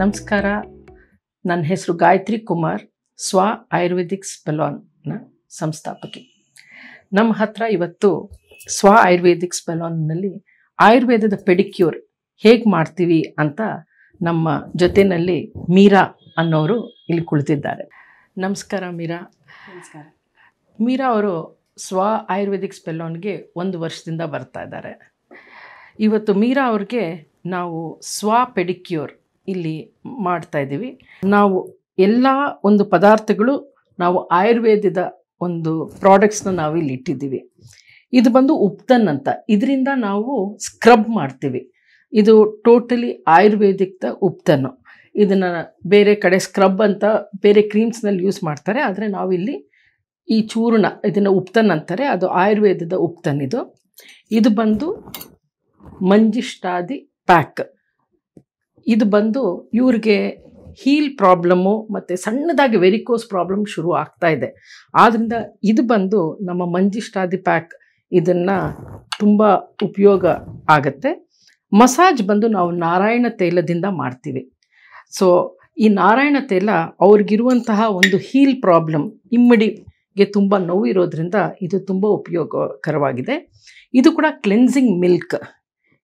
ನಮಸ್ಕಾರ. ನನ್ನ ಹೆಸರು ಗಾಯತ್ರಿ ಕುಮಾರ್, ಸ್ವ ಆಯುರ್ವೇದಿಕ್ ಸ್ಪೆಲಾನ್ನ ಸಂಸ್ಥಾಪಕಿ. ನಮ್ಮ ಹತ್ರ ಇವತ್ತು ಸ್ವ ಆಯುರ್ವೇದಿಕ್ ಸ್ಪೆಲಾನ್ನಲ್ಲಿ ಆಯುರ್ವೇದದ ಪೆಡಿಕ್ಯೂರ್ ಹೇಗೆ ಮಾಡ್ತೀವಿ ಅಂತ ನಮ್ಮ ಜೊತೆಯಲ್ಲಿ ಮೀರಾ ಅನ್ನೋರು ಇಲ್ಲಿ ಕುಳಿತಿದ್ದಾರೆ. ನಮಸ್ಕಾರ ಮೀರಾ. ನಮಸ್ಕಾರ. ಮೀರಾ ಅವರು ಸ್ವ ಆಯುರ್ವೇದಿಕ್ ಸ್ಪೆಲಾನ್ಗೆ 1 ವರ್ಷದಿಂದ ಬರ್ತಾ ಇದ್ದಾರೆ. ಇವತ್ತು ಮೀರಾ ಅವ್ರಿಗೆ ನಾವು ಸ್ವ ಪೆಡಿಕ್ಯೂರ್ ಇಲ್ಲಿ ಮಾಡ್ತಾಯಿದ್ದೀವಿ. ನಾವು ಎಲ್ಲ ಒಂದು ಪದಾರ್ಥಗಳು ನಾವು ಆಯುರ್ವೇದದ ಒಂದು ಪ್ರಾಡಕ್ಟ್ಸ್ನ ನಾವು ಇಲ್ಲಿ ಇಟ್ಟಿದ್ದೀವಿ. ಇದು ಬಂದು ಉಪ್ತನ್ ಅಂತ, ಇದರಿಂದ ನಾವು ಸ್ಕ್ರಬ್ ಮಾಡ್ತೀವಿ. ಇದು ಟೋಟಲಿ ಆಯುರ್ವೇದಿಕ್ದ ಉಪ್ತನ್ನು. ಇದನ್ನು ಬೇರೆ ಕಡೆ ಸ್ಕ್ರಬ್ ಅಂತ ಬೇರೆ ಕ್ರೀಮ್ಸ್ನಲ್ಲಿ ಯೂಸ್ ಮಾಡ್ತಾರೆ, ಆದರೆ ನಾವಿಲ್ಲಿ ಈ ಚೂರ್ಣ ಇದನ್ನು ಉಪ್ತನ್ ಅಂತಾರೆ, ಅದು ಆಯುರ್ವೇದದ ಉಪ್ತನ್. ಇದು ಬಂದು ಮಂಜಿಷ್ಟಾದಿ ಪ್ಯಾಕ್. ಇದು ಬಂದು ಇವ್ರಿಗೆ ಹೀಲ್ ಪ್ರಾಬ್ಲಮ್ಮು ಮತ್ತು ಸಣ್ಣದಾಗಿ ವೆರಿಕೋಸ್ ಪ್ರಾಬ್ಲಮ್ ಶುರು ಆಗ್ತಾ ಇದೆ. ಆದ್ದರಿಂದ ಇದು ಬಂದು ನಮ್ಮ ಮಂಜಿಷ್ಟಾದಿ ಪ್ಯಾಕ್, ಇದನ್ನು ತುಂಬ ಉಪಯೋಗ ಆಗುತ್ತೆ. ಮಸಾಜ್ ಬಂದು ನಾವು ನಾರಾಯಣ ತೈಲದಿಂದ ಮಾಡ್ತೀವಿ. ಸೊ ಈ ನಾರಾಯಣ ತೈಲ ಅವ್ರಿಗಿರುವಂತಹ ಒಂದು ಹೀಲ್ ಪ್ರಾಬ್ಲಮ್, ಇಮ್ಮಡಿಗೆ ತುಂಬ ನೋವು ಇರೋದ್ರಿಂದ ಇದು ತುಂಬ ಉಪಯೋಗಕರವಾಗಿದೆ. ಇದು ಕೂಡ ಕ್ಲೆನ್ಸಿಂಗ್ ಮಿಲ್ಕ್.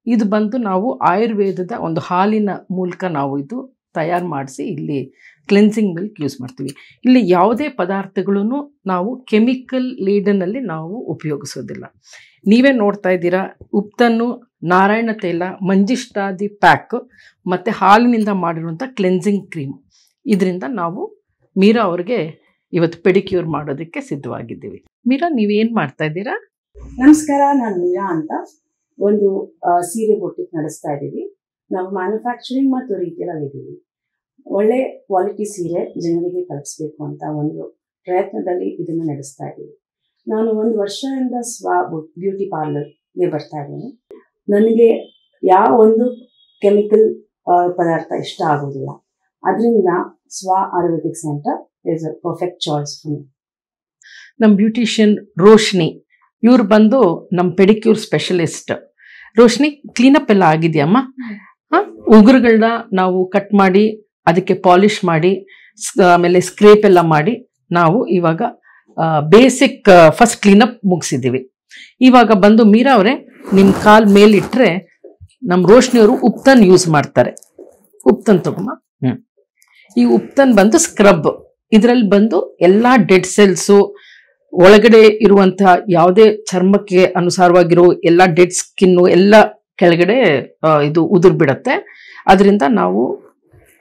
ಇದು ಬಂದು ನಾವು ಆಯುರ್ವೇದದ ಒಂದು ಹಾಲಿನ ಮೂಲಕ ನಾವು ಇದು ತಯಾರು ಮಾಡಿಸಿ ಇಲ್ಲಿ ಕ್ಲೆನ್ಸಿಂಗ್ ಮಿಲ್ಕ್ ಯೂಸ್ ಮಾಡ್ತೀವಿ. ಇಲ್ಲಿ ಯಾವುದೇ ಪದಾರ್ಥಗಳೂ ನಾವು ಕೆಮಿಕಲ್ ಲೀಡನಲ್ಲಿ ನಾವು ಉಪಯೋಗಿಸೋದಿಲ್ಲ. ನೀವೇ ನೋಡ್ತಾ ಇದ್ದೀರಾ, ಉಪ್ತನ್ನು, ನಾರಾಯಣ ತೈಲ, ಮಂಜಿಷ್ಟಾದಿ ಪ್ಯಾಕ್ ಮತ್ತು ಹಾಲಿನಿಂದ ಮಾಡಿರುವಂಥ ಕ್ಲೆನ್ಸಿಂಗ್ ಕ್ರೀಮ್. ಇದರಿಂದ ನಾವು ಮೀರಾ ಅವ್ರಿಗೆ ಇವತ್ತು ಪೆಡಿಕ್ಯೂರ್ ಮಾಡೋದಕ್ಕೆ ಸಿದ್ಧವಾಗಿದ್ದೀವಿ. ಮೀರಾ, ನೀವೇನು ಮಾಡ್ತಾ ಇದ್ದೀರಾ? ನಮಸ್ಕಾರ, ನಾನು ಮೀರಾ ಅಂತ. ಒಂದು ಸೀರೆ ಬೊಟ್ಟಿಗೆ ನಡೆಸ್ತಾ ಇದ್ದೀವಿ. ನಾವು ಮ್ಯಾನುಫ್ಯಾಕ್ಚರಿಂಗ್ ಮತ್ತು ರಿಟೇಲ್ ಇದ್ದೀವಿ. ಒಳ್ಳೆ ಕ್ವಾಲಿಟಿ ಸೀರೆ ಜನರಿಗೆ ತಲುಪಿಸ್ಬೇಕು ಅಂತ ಒಂದು ಪ್ರಯತ್ನದಲ್ಲಿ ಇದನ್ನು ನಡೆಸ್ತಾ ಇದ್ದೀವಿ. ನಾನು 1 ವರ್ಷದಿಂದ ಸ್ವ ಬ್ಯೂಟಿ ಪಾರ್ಲರ್ಗೆ ಬರ್ತಾ ಇದ್ದೀನಿ. ನನಗೆ ಯಾವ ಒಂದು ಕೆಮಿಕಲ್ ಪದಾರ್ಥ ಇಷ್ಟ ಆಗೋದಿಲ್ಲ. ಅದರಿಂದ ಸ್ವ Ayurvedic centre is a perfect choice for me. ನಮ್ಮ ಬ್ಯೂಟಿಷಿಯನ್ ರೋಶ್ನಿ, ಇವ್ರು ಬಂದು ನಮ್ಮ ಪೆಡಿಕ್ಯೂರ್ ಸ್ಪೆಷಲಿಸ್ಟ್. ರೋಶ್ನಿ, ಕ್ಲೀನಪ್ ಎಲ್ಲ ಆಗಿದೆಯಮ್ಮ? ಉಗುರುಗಳನ್ನ ನಾವು ಕಟ್ ಮಾಡಿ ಅದಕ್ಕೆ ಪಾಲಿಷ್ ಮಾಡಿ ಆಮೇಲೆ ಸ್ಕ್ರೇಪ್ ಎಲ್ಲ ಮಾಡಿ ನಾವು ಇವಾಗ ಬೇಸಿಕ್ ಫಸ್ಟ್ ಕ್ಲೀನಪ್ ಮುಗಿಸಿದ್ದೀವಿ. ಇವಾಗ ಬಂದು ಮೀರಾ ಅವರೇ, ನಿಮ್ಮ ಕಾಲ್ ಮೇಲಿಟ್ಟರೆ ನಮ್ಮ ರೋಶ್ನಿಯವರು ಉಪ್ತನ್ ಯೂಸ್ ಮಾಡ್ತಾರೆ. ಉಪ್ತನ್ ತಗೊಮ್ಮ. ಈ ಉಪ್ತನ್ ಬಂದು ಸ್ಕ್ರಬ್. ಇದರಲ್ಲಿ ಬಂದು ಎಲ್ಲ ಡೆಡ್ ಸೆಲ್ಸು, ಒಳಗಡೆ ಇರುವಂತಹ ಯಾವುದೇ ಚರ್ಮಕ್ಕೆ ಅನುಸಾರವಾಗಿರೋ ಎಲ್ಲ ಡೆಡ್ ಸ್ಕಿನ್ನು ಎಲ್ಲ ಕೆಳಗಡೆ ಇದು ಉದುರು ಬಿಡುತ್ತೆ. ಅದರಿಂದ ನಾವು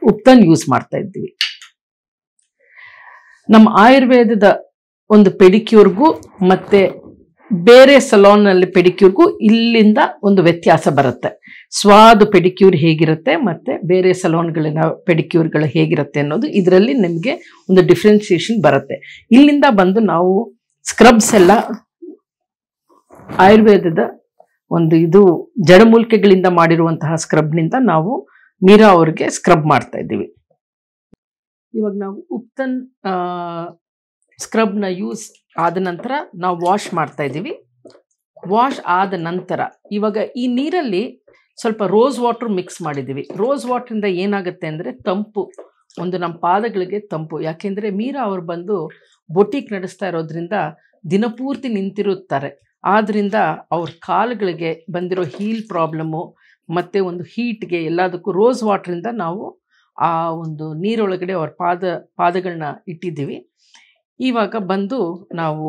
ಉಪ್ತನ್ ಯೂಸ್ ಮಾಡ್ತಾ ಇದ್ದೀವಿ. ನಮ್ಮ ಆಯುರ್ವೇದದ ಒಂದು ಪೆಡಿಕ್ಯೂರ್ಗೂ ಮತ್ತು ಬೇರೆ ಸಲೂನ್ನಲ್ಲಿ ಪೆಡಿಕ್ಯೂರ್ಗೂ ಇಲ್ಲಿಂದ ಒಂದು ವ್ಯತ್ಯಾಸ ಬರುತ್ತೆ. ಸ್ವಾದು ಪೆಡಿಕ್ಯೂರ್ ಹೇಗಿರುತ್ತೆ ಮತ್ತು ಬೇರೆ ಸಲೂನ್ಗಳಿನ ಪೆಡಿಕ್ಯೂರ್ಗಳು ಹೇಗಿರುತ್ತೆ ಅನ್ನೋದು ಇದರಲ್ಲಿ ನಿಮಗೆ ಒಂದು ಡಿಫ್ರೆನ್ಸಿಯೇಷನ್ ಬರುತ್ತೆ. ಇಲ್ಲಿಂದ ಬಂದು ನಾವು ಸ್ಕ್ರಬ್ಸ್ ಎಲ್ಲ ಆಯುರ್ವೇದದ ಒಂದು ಇದು ಜಡಮೂಲಿಕೆಗಳಿಂದ ಮಾಡಿರುವಂತಹ ಸ್ಕ್ರಬ್ನಿಂದ ನಾವು ಮೀರಾ ಅವ್ರಿಗೆ ಸ್ಕ್ರಬ್ ಮಾಡ್ತಾ ಇದ್ದೀವಿ. ಇವಾಗ ನಾವು ಉಪ್ತನ್ ಸ್ಕ್ರಬ್ನ ಯೂಸ್ ಆದ ನಂತರ ನಾವು ವಾಶ್ ಮಾಡ್ತಾ ಇದ್ದೀವಿ. ವಾಶ್ ಆದ ನಂತರ ಇವಾಗ ಈ ನೀರಲ್ಲಿ ಸ್ವಲ್ಪ ರೋಸ್ ವಾಟರ್ ಮಿಕ್ಸ್ ಮಾಡಿದ್ದೀವಿ. ರೋಸ್ ವಾಟ್ರಿಂದ ಏನಾಗುತ್ತೆ ಅಂದರೆ ತಂಪು, ಒಂದು ನಮ್ಮ ಪಾದಗಳಿಗೆ ತಂಪು. ಯಾಕೆಂದರೆ ಮೀರಾ ಅವ್ರು ಬಂದು ಬೊಟಿಕ್ ನಡೆಸ್ತಾ ಇರೋದ್ರಿಂದ ದಿನಪೂರ್ತಿ ನಿಂತಿರುತ್ತಾರೆ. ಆದ್ದರಿಂದ ಅವ್ರ ಕಾಲುಗಳಿಗೆ ಬಂದಿರೋ ಹೀಲ್ ಪ್ರಾಬ್ಲಮ್ಮು ಮತ್ತು ಒಂದು ಹೀಟ್ಗೆ ಎಲ್ಲದಕ್ಕೂ ರೋಸ್ ವಾಟ್ರಿಂದ ನಾವು ಆ ಒಂದು ನೀರೊಳಗಡೆ ಅವ್ರ ಪಾದಗಳನ್ನ ಇಟ್ಟಿದ್ದೀವಿ. ಇವಾಗ ಬಂದು ನಾವು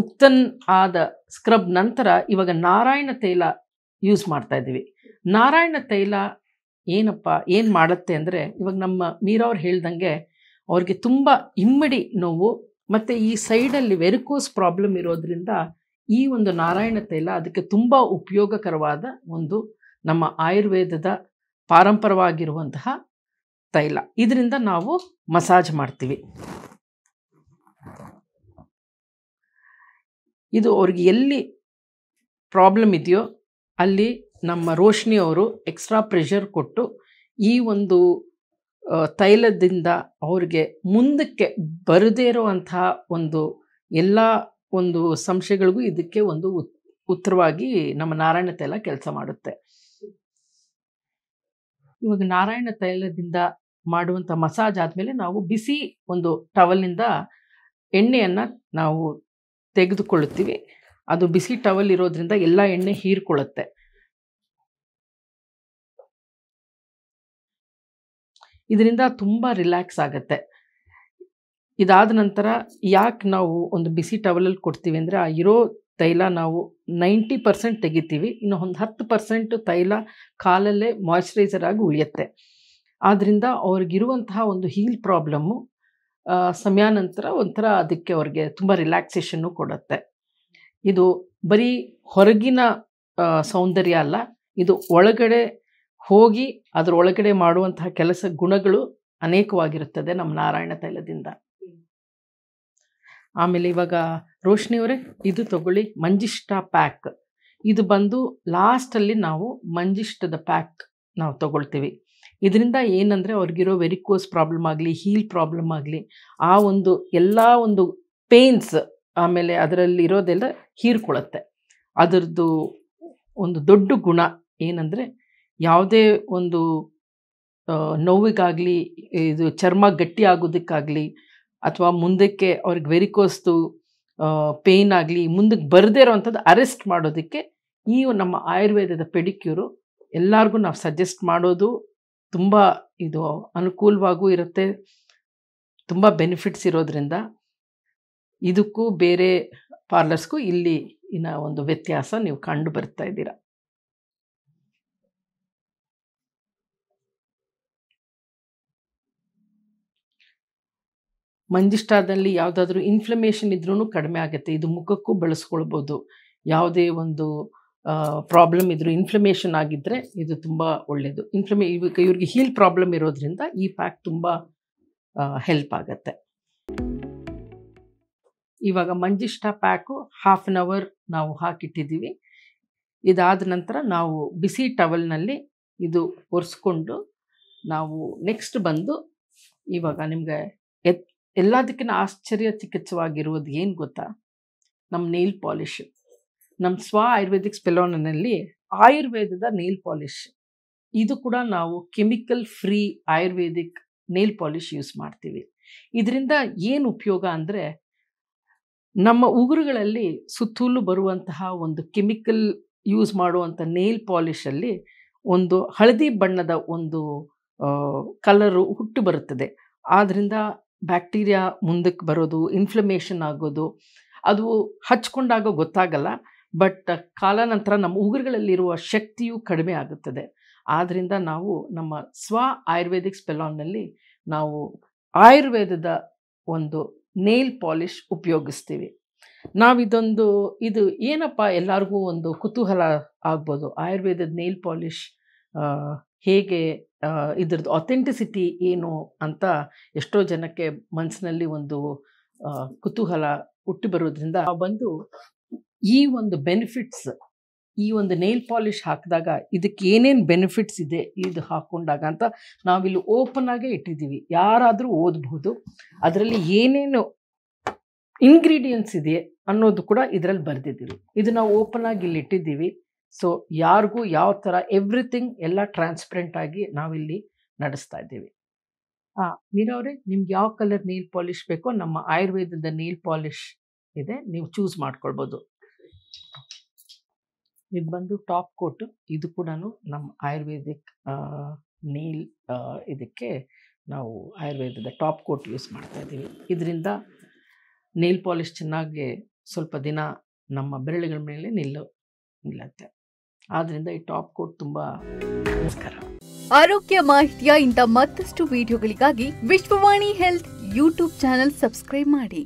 ಉಪ್ತನ್ ಆದ ಸ್ಕ್ರಬ್ ನಂತರ ಇವಾಗ ನಾರಾಯಣ ತೈಲ ಯೂಸ್ ಮಾಡ್ತಾ ಇದ್ದೀವಿ. ನಾರಾಯಣ ತೈಲ ಏನು ಮಾಡುತ್ತೆ ಅಂದರೆ, ಇವಾಗ ನಮ್ಮ ಮೀರಾ ಅವ್ರು ಹೇಳ್ದಂಗೆ ಅವ್ರಿಗೆ ತುಂಬ ಇಮ್ಮಡಿ ನೋವು ಮತ್ತು ಈ ಸೈಡಲ್ಲಿ ವೆರಿಕೋಸ್ ಪ್ರಾಬ್ಲಮ್ ಇರೋದ್ರಿಂದ ಈ ಒಂದು ನಾರಾಯಣ ತೈಲ ಅದಕ್ಕೆ ತುಂಬ ಉಪಯೋಗಕರವಾದ ಒಂದು ನಮ್ಮ ಆಯುರ್ವೇದದ ಪಾರಂಪರವಾಗಿರುವಂತಹ ತೈಲ. ಇದರಿಂದ ನಾವು ಮಸಾಜ್ ಮಾಡ್ತೀವಿ. ಇದು ಅವ್ರಿಗೆ ಎಲ್ಲಿ ಪ್ರಾಬ್ಲಮ್ ಇದೆಯೋ ಅಲ್ಲಿ ನಮ್ಮ ರೋಶ್ನಿ ಅವರು ಎಕ್ಸ್ಟ್ರಾ ಪ್ರೆಷರ್ ಕೊಟ್ಟು ಈ ಒಂದು ತೈಲದಿಂದ ಅವ್ರಿಗೆ ಮುಂದಕ್ಕೆ ಬರದೇ ಇರುವಂತಹ ಒಂದು ಎಲ್ಲ ಒಂದು ಸಂಶಯಗಳಿಗೂ ಇದಕ್ಕೆ ಒಂದು ಉತ್ತರವಾಗಿ ನಮ್ಮ ನಾರಾಯಣ ತೈಲ ಕೆಲಸ ಮಾಡುತ್ತೆ. ಇವಾಗ ನಾರಾಯಣ ತೈಲದಿಂದ ಮಾಡುವಂಥ ಮಸಾಜ್ ಆದಮೇಲೆ ನಾವು ಬಿಸಿ ಒಂದು ಟವಲ್ನಿಂದ ಎಣ್ಣೆಯನ್ನು ನಾವು ತೆಗೆದುಕೊಳ್ಳುತ್ತೀವಿ. ಅದು ಬಿಸಿ ಟವಲ್ ಇರೋದ್ರಿಂದ ಎಲ್ಲ ಎಣ್ಣೆ ಹೀರ್ಕೊಳ್ಳುತ್ತೆ. ಇದರಿಂದ ತುಂಬ ರಿಲ್ಯಾಕ್ಸ್ ಆಗುತ್ತೆ. ಇದಾದ ನಂತರ ಯಾಕೆ ನಾವು ಒಂದು ಬಿಸಿ ಟವಲಲ್ಲಿ ಕೊಡ್ತೀವಿ ಅಂದರೆ, ಆ ಇರೋ ತೈಲ ನಾವು 90% ತೆಗಿತೀವಿ, ಇನ್ನು ಒಂದು 10% ತೈಲ ಕಾಲಲ್ಲೇ ಮಾಯ್ಶ್ಚರೈಸರ್ ಆಗಿ ಉಳಿಯುತ್ತೆ. ಆದ್ದರಿಂದ ಅವ್ರಿಗಿರುವಂತಹ ಒಂದು ಹೀಲ್ ಪ್ರಾಬ್ಲಮ್ಮು ಸಮಯಾನಂತರ ಒಂಥರ ಅದಕ್ಕೆ ಅವ್ರಿಗೆ ತುಂಬ ರಿಲ್ಯಾಕ್ಸೇಷನ್ನು ಕೊಡುತ್ತೆ. ಇದು ಬರೀ ಹೊರಗಿನ ಸೌಂದರ್ಯ ಅಲ್ಲ, ಇದು ಒಳಗಡೆ ಹೋಗಿ ಅದರೊಳಗಡೆ ಮಾಡುವಂತಹ ಕೆಲಸ ಗುಣಗಳು ಅನೇಕವಾಗಿರುತ್ತದೆ ನಮ್ಮ ನಾರಾಯಣ ತೈಲದಿಂದ. ಆಮೇಲೆ ಇವಾಗ ರೋಶ್ನಿಯವರೇ ಇದು ತಗೊಳ್ಳಿ, ಮಂಜಿಷ್ಟ ಪ್ಯಾಕ್. ಇದು ಬಂದು ಲಾಸ್ಟಲ್ಲಿ ನಾವು ಮಂಜಿಷ್ಟದ ಪ್ಯಾಕ್ ನಾವು ತಗೊಳ್ತೀವಿ. ಇದರಿಂದ ಏನಂದರೆ ಅವ್ರಿಗಿರೋ ವೆರಿಕೋಸ್ ಪ್ರಾಬ್ಲಮ್ ಆಗಲಿ, ಹೀಲ್ ಪ್ರಾಬ್ಲಮ್ ಆಗಲಿ, ಆ ಒಂದು ಎಲ್ಲ ಒಂದು ಪೇನ್ಸ್ ಆಮೇಲೆ ಅದರಲ್ಲಿ ಇರೋದೆಲ್ಲ ಹೀರ್ಕೊಳ್ಳುತ್ತೆ. ಅದರದ್ದು ಒಂದು ದೊಡ್ಡ ಗುಣ ಏನಂದರೆ, ಯಾವುದೇ ಒಂದು ನೋವಿಗಾಗಲಿ, ಇದು ಚರ್ಮ ಗಟ್ಟಿ ಆಗೋದಕ್ಕಾಗಲಿ, ಅಥವಾ ಮುಂದಕ್ಕೆ ಅವ್ರಿಗೆ ವೆರಿಕೋಸ್ದು ಪೇಯ್ನ್ ಆಗಲಿ ಮುಂದಕ್ಕೆ ಬರದೇ ಇರೋವಂಥದ್ದು ಅರೆಸ್ಟ್ ಮಾಡೋದಕ್ಕೆ ಈ ನಮ್ಮ ಆಯುರ್ವೇದದ ಪೆಡಿಕ್ಯೂರು ಎಲ್ಲರಿಗೂ ನಾವು ಸಜೆಸ್ಟ್ ಮಾಡೋದು. ತುಂಬ ಇದು ಅನುಕೂಲವಾಗೂ ಇರುತ್ತೆ, ತುಂಬ ಬೆನಿಫಿಟ್ಸ್ ಇರೋದ್ರಿಂದ ಇದಕ್ಕೂ ಬೇರೆ ಪಾರ್ಲರ್ಸ್ಗೂ ಇಲ್ಲಿ ಒಂದು ವ್ಯತ್ಯಾಸ ನೀವು ಕಂಡು ಬರ್ತಾ ಇದ್ದೀರಾ. ಮಂಜಿಷ್ಠದಲ್ಲಿ ಯಾವುದಾದ್ರೂ ಇನ್ಫ್ಲಮೇಷನ್ ಇದ್ರೂ ಕಡಿಮೆ ಆಗುತ್ತೆ. ಇದು ಮುಖಕ್ಕೂ ಬಳಸ್ಕೊಳ್ಬೋದು. ಯಾವುದೇ ಒಂದು ಪ್ರಾಬ್ಲಮ್ ಇದ್ರೂ, ಇನ್ಫ್ಲಮೇಷನ್ ಆಗಿದ್ದರೆ ಇದು ತುಂಬ ಒಳ್ಳೆಯದು. ಇವ್ರಿಗೆ ಹೀಲ್ ಪ್ರಾಬ್ಲಮ್ ಇರೋದ್ರಿಂದ ಈ ಪ್ಯಾಕ್ ತುಂಬ ಹೆಲ್ಪ್ ಆಗುತ್ತೆ. ಇವಾಗ ಮಂಜಿಷ್ಠ ಪ್ಯಾಕು 1/2 hour ನಾವು ಹಾಕಿಟ್ಟಿದ್ದೀವಿ. ಇದಾದ ನಂತರ ನಾವು ಬಿಸಿ ಟವಲ್ನಲ್ಲಿ ಇದು ಒರೆಸ್ಕೊಂಡು ನಾವು ನೆಕ್ಸ್ಟ್ ಬಂದು ಇವಾಗ ನಿಮಗೆ ಎಲ್ಲದಕ್ಕಿಂತ ಆಶ್ಚರ್ಯಚಕಿತವಾಗಿರುವುದು ಏನು ಗೊತ್ತಾ, ನಮ್ಮ ನೇಲ್ ಪಾಲಿಶ್. ನಮ್ಮ ಆಯುರ್ವೇದಿಕ್ ಸ್ಪೆಲೋನಲ್ಲಿ ಆಯುರ್ವೇದದ ನೇಲ್ ಪಾಲಿಶ್. ಇದು ಕೂಡ ನಾವು chemical free Ayurvedic nail polish use ಮಾಡ್ತೀವಿ. ಇದರಿಂದ ಏನು ಉಪಯೋಗ ಅಂದರೆ, ನಮ್ಮ ಉಗುರುಗಳಲ್ಲಿ ಸುತ್ತಲೂ ಬರುವಂತಹ ಒಂದು ಕೆಮಿಕಲ್ ಯೂಸ್ ಮಾಡುವಂಥ ನೇಲ್ ಪಾಲಿಶಲ್ಲಿ ಒಂದು ಹಳದಿ ಬಣ್ಣದ ಒಂದು ಕಲರು ಹುಟ್ಟು ಬರುತ್ತದೆ. ಆದ್ದರಿಂದ ಬ್ಯಾಕ್ಟೀರಿಯಾ ಮುಂದಕ್ಕೆ ಬರೋದು, ಇನ್ಫ್ಲಮೇಷನ್ ಆಗೋದು ಅದು ಹಚ್ಕೊಂಡಾಗ ಗೊತ್ತಾಗಲ್ಲ. ಬಟ್ ಕಾಲಾನಂತರ ನಮ್ಮ ಉಗುರುಗಳಲ್ಲಿರುವ ಶಕ್ತಿಯು ಕಡಿಮೆ ಆಗುತ್ತದೆ. ಆದ್ದರಿಂದ ನಾವು ನಮ್ಮ ಆಯುರ್ವೇದಿಕ್ ಸ್ಪೆಲಾನ್ನಲ್ಲಿ ನಾವು ಆಯುರ್ವೇದದ ಒಂದು ನೇಲ್ ಪಾಲಿಶ್ ಉಪಯೋಗಿಸ್ತೀವಿ. ಇದು ಏನಪ್ಪ ಎಲ್ಲರಿಗೂ ಒಂದು ಕುತೂಹಲ ಆಗ್ಬೋದು, ಆಯುರ್ವೇದದ ನೇಲ್ ಪಾಲಿಶ್ ಹೇಗೆ, ಇದ್ರದ್ದು ಅಥೆಂಟಿಸಿಟಿ ಏನು ಅಂತ ಎಷ್ಟೋ ಜನಕ್ಕೆ ಮನಸ್ಸಿನಲ್ಲಿ ಒಂದು ಕುತೂಹಲ ಹುಟ್ಟಿ ಬರೋದ್ರಿಂದ ಬಂದು ಈ ಒಂದು ಬೆನಿಫಿಟ್ಸ್, ಈ ಒಂದು ನೇಲ್ ಪಾಲಿಶ್ ಹಾಕಿದಾಗ ಇದಕ್ಕೆ ಏನೇನು ಬೆನಿಫಿಟ್ಸ್ ಇದೆ ಇದು ಹಾಕ್ಕೊಂಡಾಗ ಅಂತ ನಾವಿಲ್ಲಿ ಓಪನ್ ಆಗೇ ಇಟ್ಟಿದ್ದೀವಿ. ಯಾರಾದರೂ ಓದ್ಬೋದು. ಅದರಲ್ಲಿ ಏನೇನು ಇಂಗ್ರೀಡಿಯೆಂಟ್ಸ್ ಇದೆ ಅನ್ನೋದು ಕೂಡ ಇದರಲ್ಲಿ ಬರೆದಿದ್ದೀವಿ. ಇದು ನಾವು ಓಪನ್ ಆಗಿ ಇಲ್ಲಿ ಇಟ್ಟಿದ್ದೀವಿ. ಸೊ ಯಾರಿಗೂ ಯಾವ ಥರ ಎವ್ರಿಥಿಂಗ್ ಎಲ್ಲ ಟ್ರಾನ್ಸ್ಪರೆಂಟ್ ಆಗಿ ನಾವಿಲ್ಲಿ ನಡೆಸ್ತಾ ಇದ್ದೀವಿ. ಮೀರಾ ಅವರೇ, ನಿಮ್ಗೆ ಯಾವ ಕಲರ್ ನೇಲ್ ಪಾಲಿಶ್ ಬೇಕೋ ನಮ್ಮ ಆಯುರ್ವೇದದ ನೇಲ್ ಪಾಲಿಶ್ ಇದೆ, ನೀವು ಚೂಸ್ ಮಾಡ್ಕೊಳ್ಬೋದು. ಇದು ಬಂದು ಟಾಪ್ ಕೋಟ್. ಇದು ಕೂಡ ನಮ್ಮ ಆಯುರ್ವೇದಿಕ್ ನೇಲ್ ಇದಕ್ಕೆ ನಾವು ಆಯುರ್ವೇದದ ಟಾಪ್ ಕೋಟ್ ಯೂಸ್ ಮಾಡ್ತಾ ಇದ್ದೀವಿ. ಇದರಿಂದ ನೇಲ್ ಪಾಲಿಶ್ ಚೆನ್ನಾಗಿ ಸ್ವಲ್ಪ ದಿನ ನಮ್ಮ ಬೆರಳುಗಳ ಮೇಲೆ ನಿಲ್ಲುತ್ತೆ. ಆದ್ದರಿಂದ ಈ ಟಾಪ್ ಕೋಟ್ ತುಂಬ ನಮಸ್ಕಾರ. ಆರೋಗ್ಯ ಮಾಹಿತಿಯ ಇಂಥ ಮತ್ತಷ್ಟು ವಿಡಿಯೋಗಳಿಗಾಗಿ Vishwavani health YouTube channel subscribe ಮಾಡಿ.